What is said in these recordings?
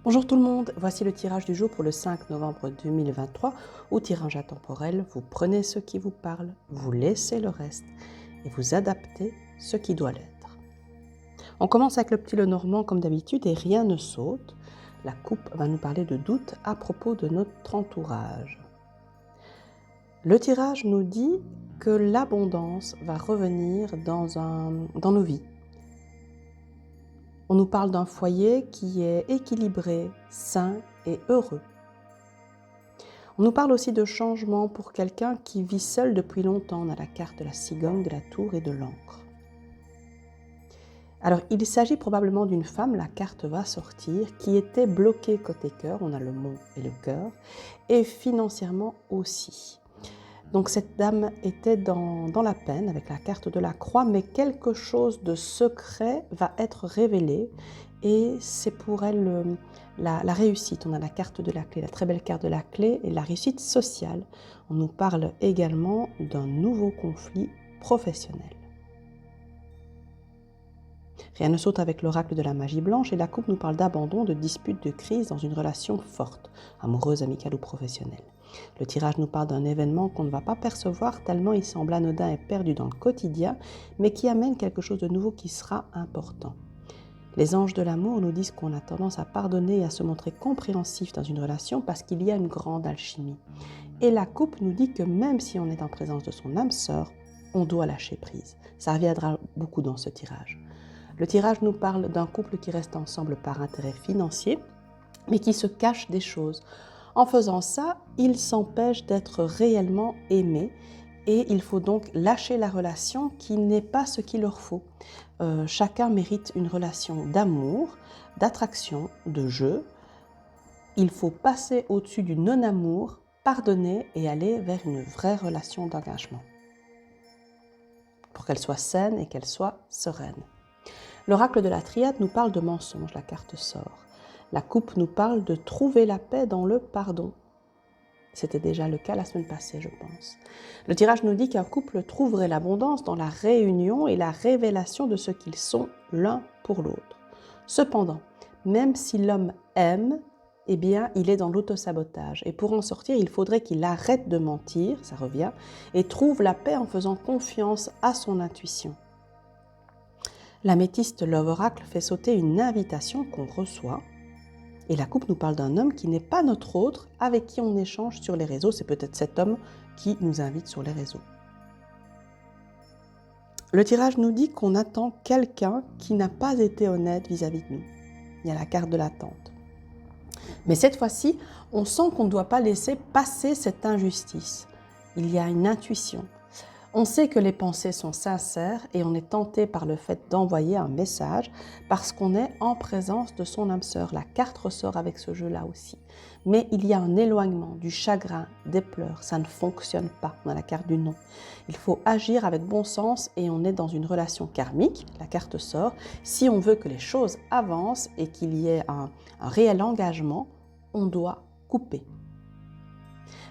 Bonjour tout le monde, voici le tirage du jour pour le 5 novembre 2023. Au tirage intemporel, vous prenez ce qui vous parle, vous laissez le reste et vous adaptez ce qui doit l'être. On commence avec le petit Lenormand comme d'habitude et rien ne saute. La coupe va nous parler de doutes à propos de notre entourage. Le tirage nous dit que l'abondance va revenir dans nos vies. On nous parle d'un foyer qui est équilibré, sain et heureux. On nous parle aussi de changement pour quelqu'un qui vit seul depuis longtemps. On a la carte de la cigogne, de la tour et de l'encre. Alors, il s'agit probablement d'une femme, la carte va sortir, qui était bloquée côté cœur, on a le mont et le cœur, et financièrement aussi. Donc cette dame était dans la peine avec la carte de la croix, mais quelque chose de secret va être révélé et c'est pour elle la réussite. On a la carte de la clé, la très belle carte de la clé et la réussite sociale. On nous parle également d'un nouveau conflit professionnel. Rien ne saute avec l'oracle de la magie blanche et la coupe nous parle d'abandon, de dispute, de crise dans une relation forte, amoureuse, amicale ou professionnelle. Le tirage nous parle d'un événement qu'on ne va pas percevoir tellement il semble anodin et perdu dans le quotidien, mais qui amène quelque chose de nouveau qui sera important. Les anges de l'amour nous disent qu'on a tendance à pardonner et à se montrer compréhensif dans une relation parce qu'il y a une grande alchimie. Et la coupe nous dit que même si on est en présence de son âme sœur, on doit lâcher prise. Ça reviendra beaucoup dans ce tirage. Le tirage nous parle d'un couple qui reste ensemble par intérêt financier, mais qui se cache des choses. En faisant ça, ils s'empêchent d'être réellement aimés et il faut donc lâcher la relation qui n'est pas ce qu'il leur faut. Chacun mérite une relation d'amour, d'attraction, de jeu. Il faut passer au-dessus du non-amour, pardonner et aller vers une vraie relation d'engagement pour qu'elle soit saine et qu'elle soit sereine. L'oracle de la triade nous parle de mensonge, la carte sort. La coupe nous parle de trouver la paix dans le pardon. C'était déjà le cas la semaine passée, je pense. Le tirage nous dit qu'un couple trouverait l'abondance dans la réunion et la révélation de ce qu'ils sont l'un pour l'autre. Cependant, même si l'homme aime, eh bien, il est dans l'autosabotage. Et pour en sortir, il faudrait qu'il arrête de mentir, ça revient, et trouve la paix en faisant confiance à son intuition. L'améthyste Love Oracle fait sauter une invitation qu'on reçoit. Et la coupe nous parle d'un homme qui n'est pas notre autre, avec qui on échange sur les réseaux. C'est peut-être cet homme qui nous invite sur les réseaux. Le tirage nous dit qu'on attend quelqu'un qui n'a pas été honnête vis-à-vis de nous. Il y a la carte de l'attente. Mais cette fois-ci, on sent qu'on ne doit pas laisser passer cette injustice. Il y a une intuition. On sait que les pensées sont sincères et on est tenté par le fait d'envoyer un message parce qu'on est en présence de son âme sœur. La carte ressort avec ce jeu-là aussi. Mais il y a un éloignement, du chagrin, des pleurs. Ça ne fonctionne pas. On a la carte du non. Il faut agir avec bon sens et on est dans une relation karmique. La carte sort. Si on veut que les choses avancent et qu'il y ait un réel engagement, on doit couper.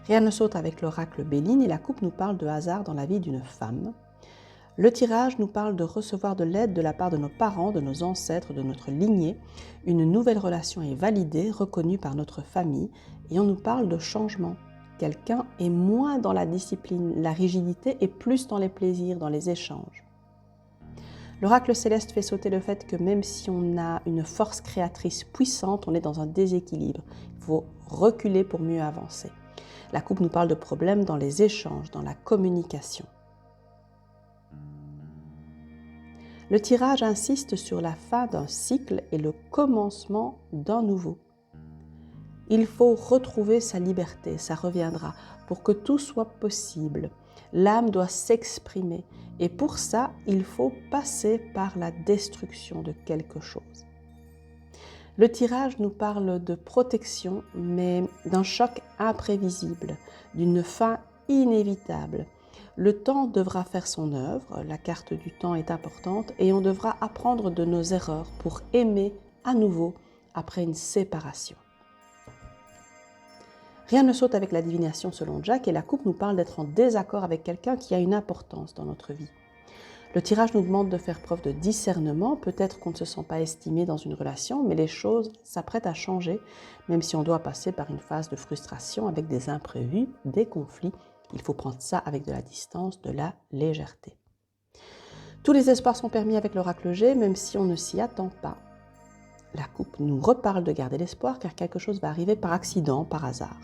Rien ne saute avec l'oracle Béline et la coupe nous parle de hasard dans la vie d'une femme. Le tirage nous parle de recevoir de l'aide de la part de nos parents, de nos ancêtres, de notre lignée. Une nouvelle relation est validée, reconnue par notre famille et on nous parle de changement. Quelqu'un est moins dans la discipline, la rigidité et plus dans les plaisirs, dans les échanges. L'oracle céleste fait sauter le fait que même si on a une force créatrice puissante, on est dans un déséquilibre. Il faut reculer pour mieux avancer. La coupe nous parle de problèmes dans les échanges, dans la communication. Le tirage insiste sur la fin d'un cycle et le commencement d'un nouveau. Il faut retrouver sa liberté, ça reviendra, pour que tout soit possible. L'âme doit s'exprimer et pour ça, il faut passer par la destruction de quelque chose. Le tirage nous parle de protection, mais d'un choc imprévisible, d'une fin inévitable. Le temps devra faire son œuvre, la carte du temps est importante, et on devra apprendre de nos erreurs pour aimer à nouveau après une séparation. Rien ne saute avec la divination selon Jack, et la coupe nous parle d'être en désaccord avec quelqu'un qui a une importance dans notre vie. Le tirage nous demande de faire preuve de discernement. Peut-être qu'on ne se sent pas estimé dans une relation, mais les choses s'apprêtent à changer, même si on doit passer par une phase de frustration avec des imprévus, des conflits. Il faut prendre ça avec de la distance, de la légèreté. Tous les espoirs sont permis avec l'oracle G, même si on ne s'y attend pas. La coupe nous reparle de garder l'espoir, car quelque chose va arriver par accident, par hasard.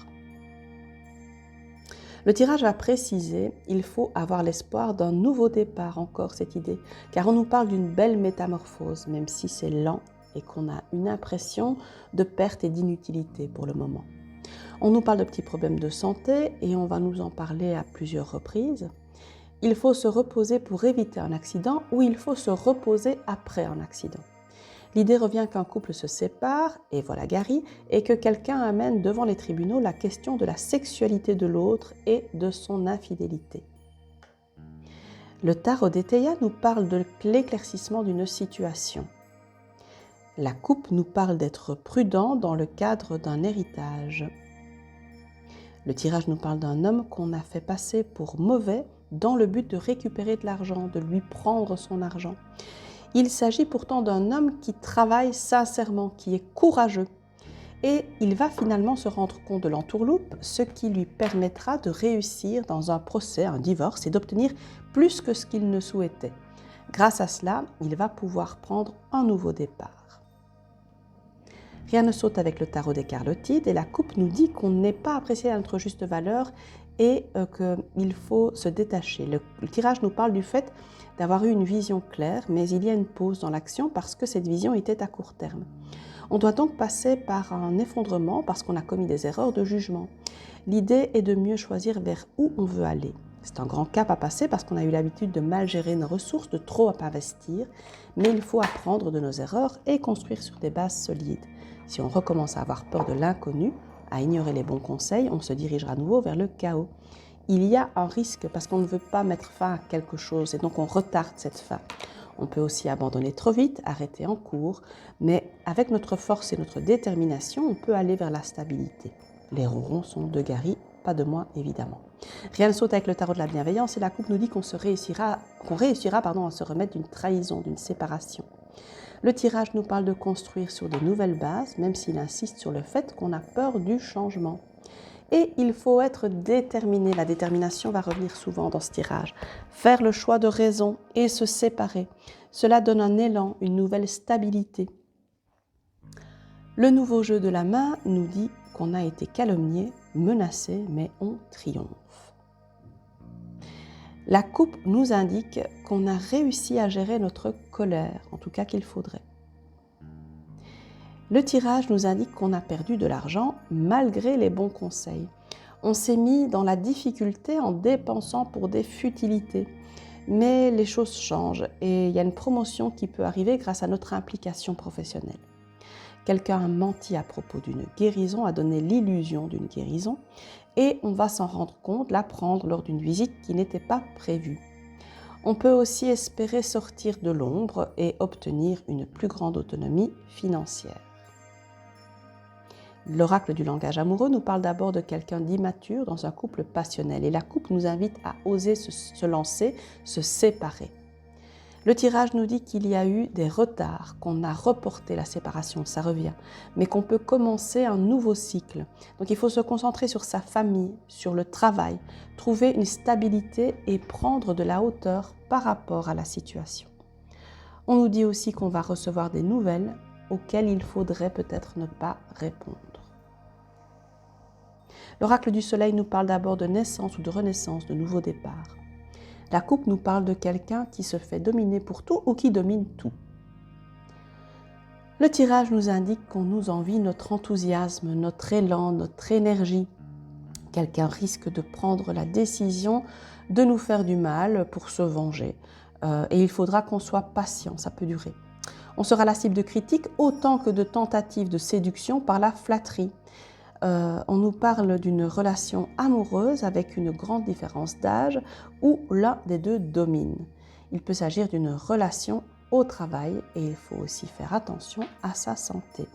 Le tirage va préciser, il faut avoir l'espoir d'un nouveau départ, encore cette idée, car on nous parle d'une belle métamorphose, même si c'est lent et qu'on a une impression de perte et d'inutilité pour le moment. On nous parle de petits problèmes de santé et on va nous en parler à plusieurs reprises. Il faut se reposer pour éviter un accident ou il faut se reposer après un accident. L'idée revient qu'un couple se sépare, et voilà Gary, et que quelqu'un amène devant les tribunaux la question de la sexualité de l'autre et de son infidélité. Le tarot d'Eteia nous parle de l'éclaircissement d'une situation. La coupe nous parle d'être prudent dans le cadre d'un héritage. Le tirage nous parle d'un homme qu'on a fait passer pour mauvais dans le but de récupérer de l'argent, de lui prendre son argent. Il s'agit pourtant d'un homme qui travaille sincèrement, qui est courageux. Et il va finalement se rendre compte de l'entourloupe, ce qui lui permettra de réussir dans un procès, un divorce, et d'obtenir plus que ce qu'il ne souhaitait. Grâce à cela, il va pouvoir prendre un nouveau départ. Rien ne saute avec le tarot des Carlotides et la coupe nous dit qu'on n'est pas apprécié à notre juste valeur et qu'il faut se détacher. Le tirage nous parle du fait d'avoir eu une vision claire, mais il y a une pause dans l'action parce que cette vision était à court terme. On doit donc passer par un effondrement parce qu'on a commis des erreurs de jugement. L'idée est de mieux choisir vers où on veut aller. C'est un grand cap à passer parce qu'on a eu l'habitude de mal gérer nos ressources, de trop investir, mais il faut apprendre de nos erreurs et construire sur des bases solides. Si on recommence à avoir peur de l'inconnu, à ignorer les bons conseils, on se dirigera à nouveau vers le chaos. Il y a un risque parce qu'on ne veut pas mettre fin à quelque chose et donc on retarde cette fin. On peut aussi abandonner trop vite, arrêter en cours, mais avec notre force et notre détermination, on peut aller vers la stabilité. Les ronrons sont de Gary, pas de moi évidemment. Rien ne saute avec le tarot de la bienveillance et la coupe nous dit qu'on réussira à se remettre d'une trahison, d'une séparation. Le tirage nous parle de construire sur de nouvelles bases, même s'il insiste sur le fait qu'on a peur du changement. Et il faut être déterminé. La détermination va revenir souvent dans ce tirage. Faire le choix de raison et se séparer. Cela donne un élan, une nouvelle stabilité. Le nouveau jeu de la main nous dit qu'on a été calomnié, menacé, mais on triomphe. La coupe nous indique qu'on a réussi à gérer notre colère, en tout cas qu'il faudrait. Le tirage nous indique qu'on a perdu de l'argent malgré les bons conseils. On s'est mis dans la difficulté en dépensant pour des futilités. Mais les choses changent et il y a une promotion qui peut arriver grâce à notre implication professionnelle. Quelqu'un a menti à propos d'une guérison, a donné l'illusion d'une guérison et on va s'en rendre compte, l'apprendre lors d'une visite qui n'était pas prévue. On peut aussi espérer sortir de l'ombre et obtenir une plus grande autonomie financière. L'oracle du langage amoureux nous parle d'abord de quelqu'un d'immature dans un couple passionnel et la coupe nous invite à oser se lancer, se séparer. Le tirage nous dit qu'il y a eu des retards, qu'on a reporté la séparation, ça revient, mais qu'on peut commencer un nouveau cycle. Donc il faut se concentrer sur sa famille, sur le travail, trouver une stabilité et prendre de la hauteur par rapport à la situation. On nous dit aussi qu'on va recevoir des nouvelles auxquelles il faudrait peut-être ne pas répondre. L'oracle du soleil nous parle d'abord de naissance ou de renaissance, de nouveau départ. La coupe nous parle de quelqu'un qui se fait dominer pour tout ou qui domine tout. Le tirage nous indique qu'on nous envie notre enthousiasme, notre élan, notre énergie. Quelqu'un risque de prendre la décision de nous faire du mal pour se venger. Et il faudra qu'on soit patient, ça peut durer. On sera la cible de critiques autant que de tentatives de séduction par la flatterie. On nous parle d'une relation amoureuse avec une grande différence d'âge où l'un des deux domine. Il peut s'agir d'une relation au travail et il faut aussi faire attention à sa santé.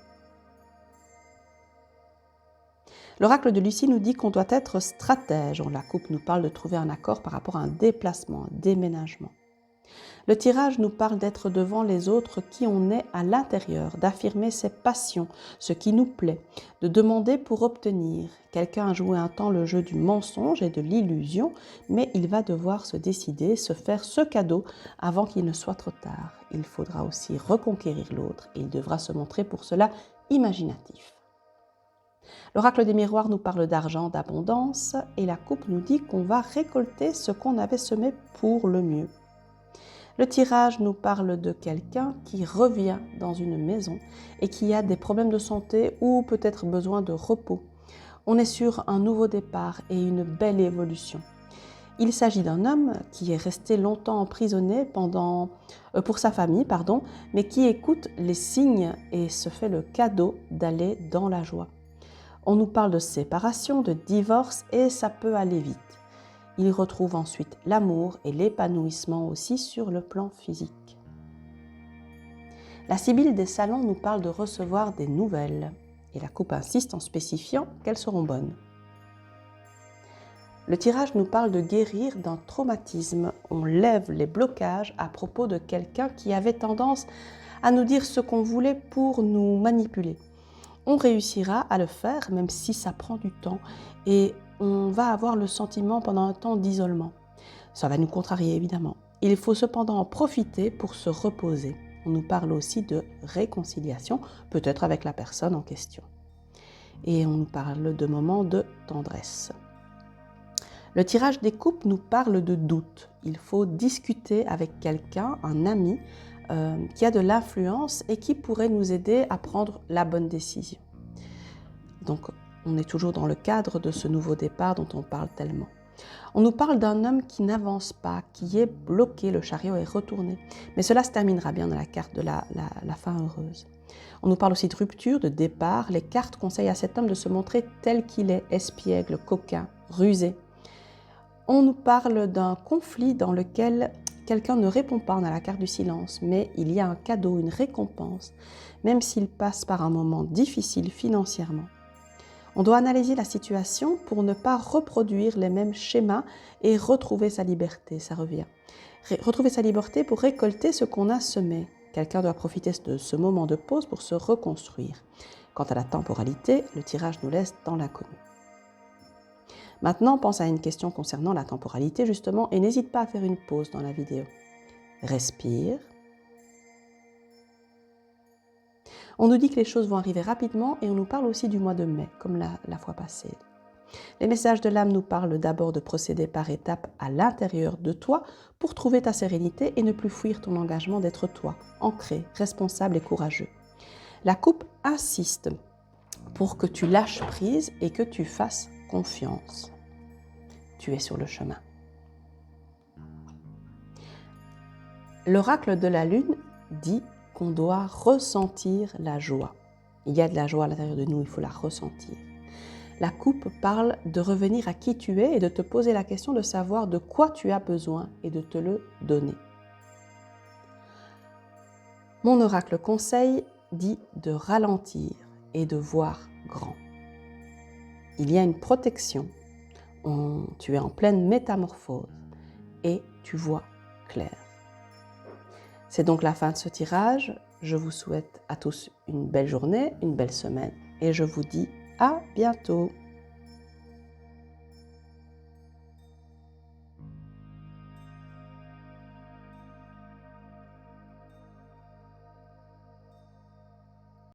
L'oracle de Lucie nous dit qu'on doit être stratège. La coupe nous parle de trouver un accord par rapport à un déplacement, un déménagement. Le tirage nous parle d'être devant les autres qui on est à l'intérieur, d'affirmer ses passions, ce qui nous plaît, de demander pour obtenir. Quelqu'un a joué un temps le jeu du mensonge et de l'illusion, mais il va devoir se décider, se faire ce cadeau avant qu'il ne soit trop tard. Il faudra aussi reconquérir l'autre et il devra se montrer pour cela imaginatif. L'oracle des miroirs nous parle d'argent, d'abondance et la coupe nous dit qu'on va récolter ce qu'on avait semé pour le mieux. Le tirage nous parle de quelqu'un qui revient dans une maison et qui a des problèmes de santé ou peut-être besoin de repos. On est sur un nouveau départ et une belle évolution. Il s'agit d'un homme qui est resté longtemps emprisonné pour sa famille, mais qui écoute les signes et se fait le cadeau d'aller dans la joie. On nous parle de séparation, de divorce et ça peut aller vite. Il retrouve ensuite l'amour et l'épanouissement aussi sur le plan physique. La Sibylle des salons nous parle de recevoir des nouvelles et la coupe insiste en spécifiant qu'elles seront bonnes. Le tirage nous parle de guérir d'un traumatisme. On lève les blocages à propos de quelqu'un qui avait tendance à nous dire ce qu'on voulait pour nous manipuler. On réussira à le faire même si ça prend du temps et on va avoir le sentiment pendant un temps d'isolement. Ça va nous contrarier évidemment. Il faut cependant en profiter pour se reposer. On nous parle aussi de réconciliation, peut-être avec la personne en question. Et on nous parle de moments de tendresse. Le tirage des coupes nous parle de doute. Il faut discuter avec quelqu'un, un ami, qui a de l'influence et qui pourrait nous aider à prendre la bonne décision. Donc, on est toujours dans le cadre de ce nouveau départ dont on parle tellement. On nous parle d'un homme qui n'avance pas, qui est bloqué, le chariot est retourné. Mais cela se terminera bien dans la carte de la fin heureuse. On nous parle aussi de rupture, de départ. Les cartes conseillent à cet homme de se montrer tel qu'il est, espiègle, coquin, rusé. On nous parle d'un conflit dans lequel quelqu'un ne répond pas, on a la carte du silence, mais il y a un cadeau, une récompense, même s'il passe par un moment difficile financièrement. On doit analyser la situation pour ne pas reproduire les mêmes schémas et retrouver sa liberté, ça revient. Retrouver sa liberté pour récolter ce qu'on a semé. Quelqu'un doit profiter de ce moment de pause pour se reconstruire. Quant à la temporalité, le tirage nous laisse dans l'inconnu. Maintenant, pense à une question concernant la temporalité justement et n'hésite pas à faire une pause dans la vidéo. Respire. On nous dit que les choses vont arriver rapidement et on nous parle aussi du mois de mai, comme la fois passée. Les messages de l'âme nous parlent d'abord de procéder par étapes à l'intérieur de toi pour trouver ta sérénité et ne plus fuir ton engagement d'être toi, ancré, responsable et courageux. La coupe insiste pour que tu lâches prise et que tu fasses confiance. Tu es sur le chemin. L'oracle de la lune dit qu'on doit ressentir la joie. Il y a de la joie à l'intérieur de nous, il faut la ressentir. La coupe parle de revenir à qui tu es et de te poser la question de savoir de quoi tu as besoin et de te le donner. Mon oracle conseil dit de ralentir et de voir grand. Il y a une protection, tu es en pleine métamorphose et tu vois clair. C'est donc la fin de ce tirage. Je vous souhaite à tous une belle journée, une belle semaine et je vous dis à bientôt.